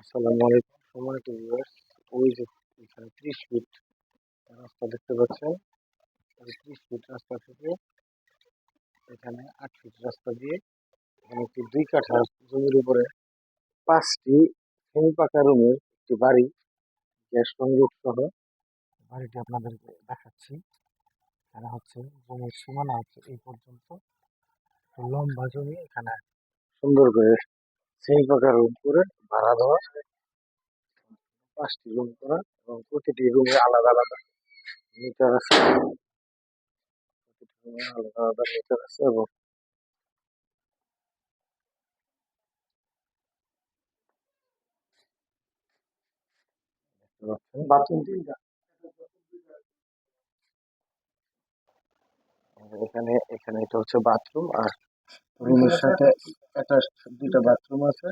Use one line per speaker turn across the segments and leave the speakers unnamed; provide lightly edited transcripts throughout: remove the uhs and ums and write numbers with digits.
আসসালামু আলাইকুম সম্মানিত ভিউয়ার্স। ওই যে এখানে 30 ফিট রাস্তা দেখতে পাচ্ছেন। এই 30 ফিট রাস্তা থেকে এখানে 8 ফিট রাস্তা দিয়ে এখানে একটি 2 কাঠা জমির উপরে 5টি সেমি পাকা রুমের একটি বাড়ি, গ্যাস সংযোগ সহ বাড়িটি আপনাদেরকে দেখাচ্ছি। এখানে হচ্ছে জমির সীমানা হচ্ছে এই পর্যন্ত, লম্বা জমি। এখানে সুন্দর করে সেমি পাকা রুম করে ভাড়া দেওয়া, 5টি রুম করা এবং প্রতিটি রুমে আলাদা আলাদা মিটার আছে। আলাদা আলাদা মিটার আছে এবং বাথরুম তিনটা। এখানে এখানে এটা হচ্ছে বাথরুম, আর রুমের সাথে অ্যাটাচ 2টা বাথরুম আছে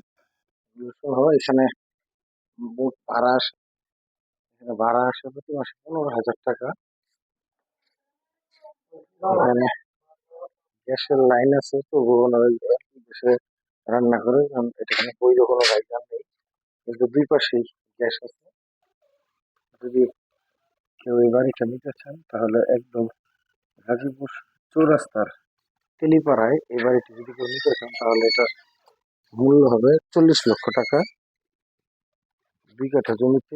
সহ। এখানে মোট ভাড়া আসে, এখানে ভাড়া আসে প্রতি মাসে 15,000 টাকা। এখানে গ্যাসের লাইন আছে, তবুও ওনারা গ্যাসে রান্না করে, কারণ এটা এখানে বৈধ কোনো লাইন নেই, কিন্তু দুই পাশেই গ্যাস আছে। যদি কেউ এই বাড়িটা নিতে চান তাহলে একদম গাজীপুর চৌরাস্তার তেলিপাড়ায় এই বাড়িটি যদি কেউ নিতে চান তাহলে এটার মূল্য হবে 40 লক্ষ টাকা। 2 কাঠা জমিতে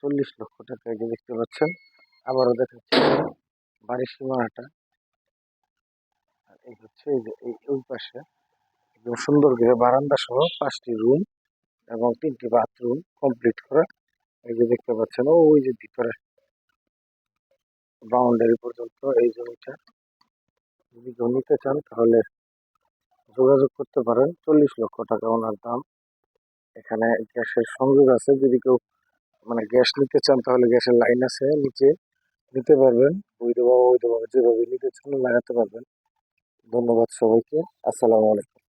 40 লক্ষ টাকা। এই যে দেখতে পাচ্ছেন, আবারও দেখাচ্ছি বাড়ির সীমানাটা। আর এই হচ্ছে এই যে ওই পাশে একদম সুন্দর করে বারান্দা সহ 5টি রুম এবং 3টি বাথরুম কমপ্লিট করা। এই যে দেখতে পাচ্ছেন ওই যে ভিতরে বাউন্ডারি পর্যন্ত এই জমিটা। যদি কেউ নিতে চান তাহলে যোগাযোগ করতে পারেন। 40 লক্ষ টাকা ওনার দাম। এখানে গ্যাসের সংযোগ আছে, যদি কেউ মানে গ্যাস নিতে চান তাহলে গ্যাসের লাইন আছে নিচে, নিতে পারবেন। বৈধভাবে অবৈধভাবে যেভাবে নিতে চান লাগাতে পারবেন। ধন্যবাদ সবাইকে। আসসালামু আলাইকুম।